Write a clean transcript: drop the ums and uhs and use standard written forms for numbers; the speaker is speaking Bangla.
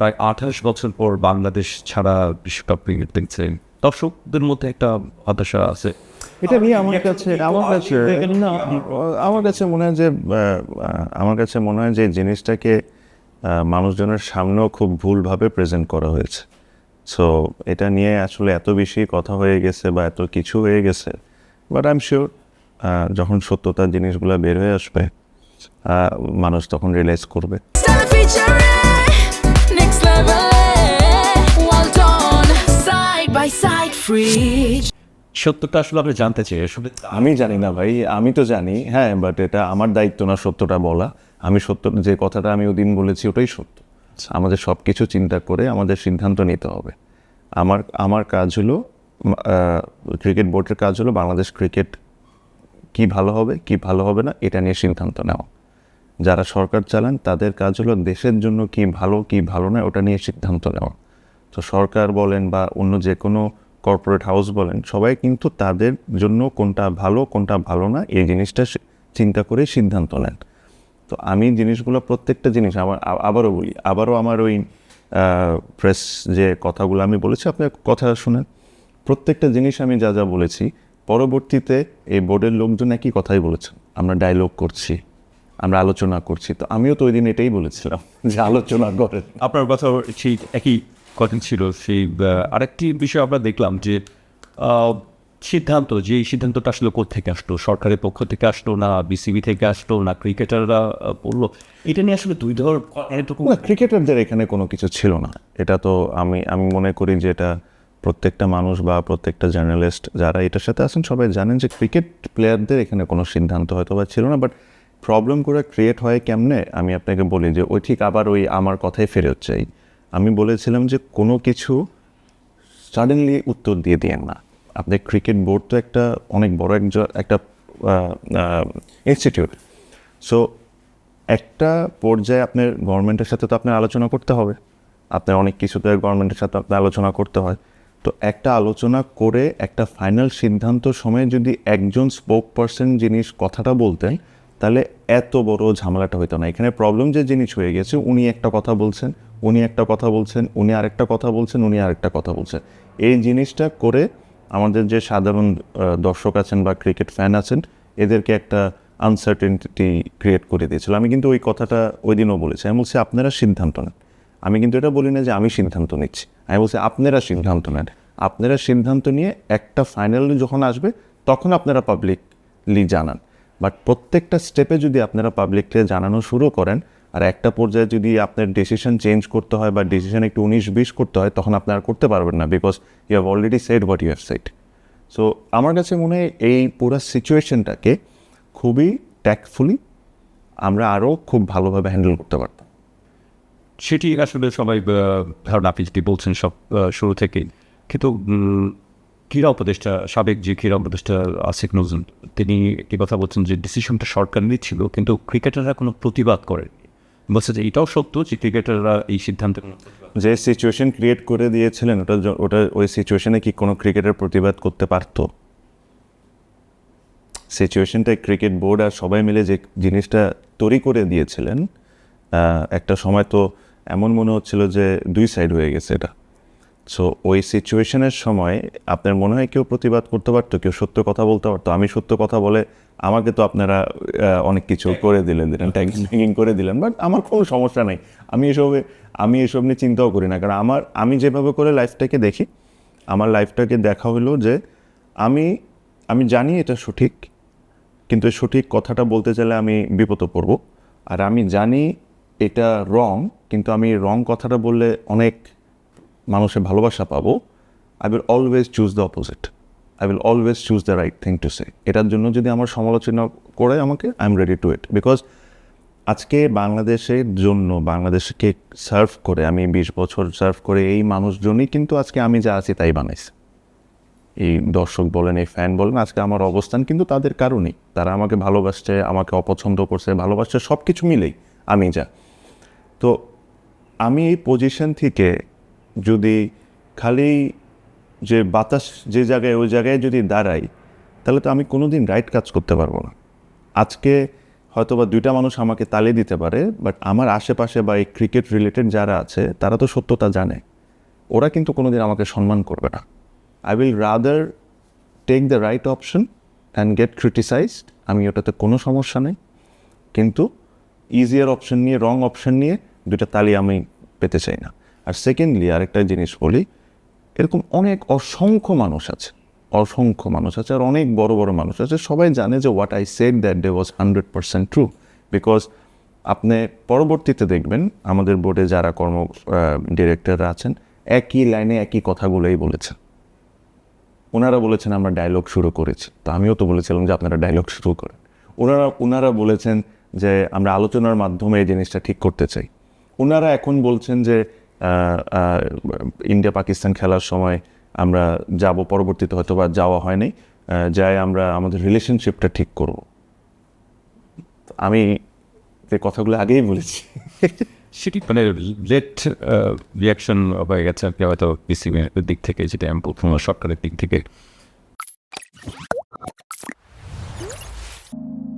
প্রায় ২৮ বছর পর বাংলাদেশ ছাড়া বিশ্বকাপ ক্রিকেট দেখছে। দর্শকদের মধ্যে একটা হতাশা আছে। এটা নিয়ে আমার কাছে মনে হয় যে আমার কাছে মনে হয় যে জিনিসটাকে মানুষজনের সামনেও খুব ভুলভাবে প্রেজেন্ট করা হয়েছে। সো এটা নিয়ে আসলে এত বেশি কথা হয়ে গেছে বা এত কিছু হয়ে গেছে, বাট আই এম শিওর যখন সত্যতার জিনিসগুলো বের হয়ে আসবে মানুষ তখন রিয়েলাইজ করবে। Next level, well done, side by side, free. সত্যটা আসলে আপনি জানতে চাই আসলে আমি জানি না ভাই, আমি তো জানি, হ্যাঁ, বাট এটা আমার দায়িত্ব না সত্যটা বলা। আমি সত্য যে কথাটা আমি ওদিন বলেছি ওটাই সত্য। আমাদের সব কিছু চিন্তা করে আমাদের সিদ্ধান্ত নিতে হবে। আমার কাজ হলো ক্রিকেট বোর্ডের কাজ হলো বাংলাদেশ ক্রিকেট কি ভালো হবে কি ভালো হবে না এটা নিয়ে সিদ্ধান্ত নেওয়া। যারা সরকার চালান তাদের কাজ হলো দেশের জন্য কি ভালো না ওটা নিয়ে সিদ্ধান্ত নেওয়া। তো সরকার বলেন বা অন্য যে কোনো কর্পোরেট হাউস বলেন, সবাই কিন্তু তাদের জন্য কোনটা ভালো না এই জিনিসটা চিন্তা করে সিদ্ধান্ত নেন। তো আমি জিনিসগুলো প্রত্যেকটা জিনিস আবারও আমার ওই প্রেস যে কথাগুলো আমি বলেছি আপনার কথা শুনেন, প্রত্যেকটা জিনিস আমি যা বলেছি পরবর্তীতে এই বোর্ডের লোকজন একই কথাই বলেছেন, আমরা ডায়লগ করছি, আমরা আলোচনা করছি। তো আমিও তো ওই দিন এটাই বলেছিলাম যে আলোচনা করেন। আপনার কথা সেই একই কথা ছিল। সেই আরেকটি বিষয় আমরা দেখলাম যে সিদ্ধান্তটা আসলে কোত্থেকে আসলো, সরকারের পক্ষ থেকে আসলো না বিসিবি থেকে আসলো না ক্রিকেটাররা বললো, এটা নিয়ে আসলে দুই ধর ক্রিকেটারদের এখানে কোনো কিছু ছিল না। এটা তো আমি মনে করি যে এটা প্রত্যেকটা মানুষ বা প্রত্যেকটা জার্নালিস্ট যারা এটার সাথে আছেন সবাই জানেন যে ক্রিকেট প্লেয়ারদের এখানে কোনো সিদ্ধান্ত হয়তো বা ছিল না। বাট প্রবলেম করে ক্রিয়েট হয় কেমনে আমি আপনাকে বলি যে আবার আমার কথাই ফেরত চাই। আমি বলেছিলাম যে কোনো কিছু সাডেনলি উত্তর দিয়ে দিয়েন না। আপনার ক্রিকেট বোর্ড তো একটা অনেক বড় একটা ইনস্টিটিউট। সো একটা পর্যায়ে আপনার গভর্নমেন্টের সাথে তো আপনার আলোচনা করতে হবে। আপনার অনেক কিছুতে গভর্নমেন্টের সাথে আপনার আলোচনা করতে হয়। তো একটা আলোচনা করে একটা ফাইনাল সিদ্ধান্ত সময়ে যদি একজন স্পোক পারসন কথাটা বলতেন তাহলে এত বড় ঝামেলাটা হইতো না। এখানে প্রবলেম যে জিনিস হয়ে গেছে, উনি একটা কথা বলছেন, উনি আরেকটা কথা বলছেন। এই জিনিসটা করে আমাদের যে সাধারণ দর্শক আছেন বা ক্রিকেট ফ্যান আছেন এদেরকে একটা আনসার্টেনিটি ক্রিয়েট করে দিয়েছিল। আমি কিন্তু ওই কথাটা ওই দিনও বলেছি। আমি বলছি আপনারা সিদ্ধান্ত নেন। আমি কিন্তু এটা বলি না যে আমি সিদ্ধান্ত নিচ্ছি, আমি বলছি আপনারা সিদ্ধান্ত নেন। আপনারা সিদ্ধান্ত নিয়ে একটা ফাইনাল যখন আসবে তখন আপনারা পাবলিকলি জানান। বাট প্রত্যেকটা স্টেপে যদি আপনারা পাবলিকলি জানানো শুরু করেন আর একটা পর্যায়ে যদি আপনার ডিসিশন চেঞ্জ করতে হয় বা ডিসিশন একটু 19-20 করতে হয় তখন আপনারা করতে পারবেন না, because you have already said what you have said. So আমার কাছে মনে হয় এই পুরো সিচুয়েশনটাকে খুবই ট্যাক্টফুলি আমরা আরও খুব ভালোভাবে হ্যান্ডেল করতে পারতাম। সেটি আসলে সবাই ধারণা আপনি যেটি বলছেন সব শুরু থেকেই। কিন্তু সাবেক যে ক্রীড়া উপদেষ্টা আসিফ নজরুল তিনি একটি কথা বলছেন যে ডিসিশনটা সরকার নিচ্ছিল কিন্তু ক্রিকেটাররা কোনো প্রতিবাদ করেনি। বলছে যে এটাও সত্য যে ক্রিকেটাররা এই সিদ্ধান্তে যে সিচুয়েশন ক্রিয়েট করে দিয়েছিলেন ওই সিচুয়েশনে কি কোনো ক্রিকেটার প্রতিবাদ করতে পারতো? সিচুয়েশনটা ক্রিকেট বোর্ড আর সবাই মিলে যে জিনিসটা তৈরি করে দিয়েছিলেন, একটা সময় তো এমন মনে হচ্ছিল যে দুই সাইড হয়ে গেছে এটা। সো ওই সিচুয়েশনের সময় আপনার মনে হয় কেউ প্রতিবাদ করতে পারতো, কেউ সত্য কথা বলতে পারতো? আমি সত্য কথা বলে আমাকে তো আপনারা অনেক কিছু করে দিলেন ট্যাগিং করে দিলেন, বাট আমার কোনো সমস্যা নেই। আমি এসব নিয়ে চিন্তাও করি না, কারণ আমি যেভাবে করে লাইফটাকে দেখি, আমার লাইফটাকে দেখা হলো যে আমি জানি এটা সঠিক, কিন্তু সঠিক কথাটা বলতে চাইলে আমি বিপদে পড়ব। আর আমি জানি এটা রং, কিন্তু আমি রং কথাটা বললে অনেক মানুষের ভালোবাসা পাবো। I will always choose the opposite, I will always choose the right thing to say. এটার জন্য যদি আমার সমালোচনা করে আমাকে, I am ready to it. Because আজকে বাংলাদেশের জন্য বাংলাদেশকে সার্ভ করে আমি 20 বছর সার্ভ করে এই মানুষজনই কিন্তু আজকে আমি যা আছি তাই বানাইছে। এই দর্শক বলেন, এই ফ্যান বলেন, আজকে আমার অবস্থান কিন্তু তাদের কারণেই। তারা আমাকে ভালোবাসছে, আমাকে অপছন্দ করছে, ভালোবাসছে, সব কিছু মিলেই আমি যা। তো আমি এই পজিশন থেকে যদি খালি যে বাতাস যে জায়গায় ওই জায়গায় যদি দাঁড়াই তাহলে তো আমি কোনো দিন রাইট কাজ করতে পারবো না। আজকে হয়তো বা 2টা মানুষ আমাকে তালি দিতে পারে, বাট আমার আশেপাশে বা এই ক্রিকেট রিলেটেড যারা আছে তারা তো সত্যতা জানে, ওরা কিন্তু কোনোদিন আমাকে সম্মান করবে না। I will rather take the right option and get criticized, আমি ওটাতে কোনো সমস্যা নেই, কিন্তু ইজিয়ার অপশন নিয়ে, রং অপশন নিয়ে 2টা তালি আমি পেতে চাই না। আর সেকেন্ডলি আরেকটা জিনিস বলি, এরকম অনেক অসংখ্য মানুষ আছে, আর অনেক বড় বড় মানুষ আছে, সবাই জানে যে what I said that day was 100% true. Because আপনি পরবর্তীতে দেখবেন আমাদের বোর্ডে যারা ডিরেক্টররা আছেন একই লাইনে একই কথাগুলোই বলেছেন। ওনারা বলেছেন আমরা ডায়লগ শুরু করেছি, তো আমিও তো বলেছিলাম যে আপনারা ডায়লগ শুরু করেন। ওনারা বলেছেন যে আমরা আলোচনার মাধ্যমে এই জিনিসটা ঠিক করতে চাই। ওনারা এখন বলছেন যে ইন্ডিয়া পাকিস্তান খেলার সময় আমরা যাব, পরবর্তীতে হয়তো বা যাওয়া হয়নি, যাই আমরা আমাদের রিলেশনশিপটা ঠিক করব। আমি এই কথাগুলো আগেই বলেছি। সেটি মানে লেট রিয়াকশন হয়ে গেছে আর কি, হয়তো বিসিবির দিক থেকে, যেটা আমি সরকারের দিক থেকে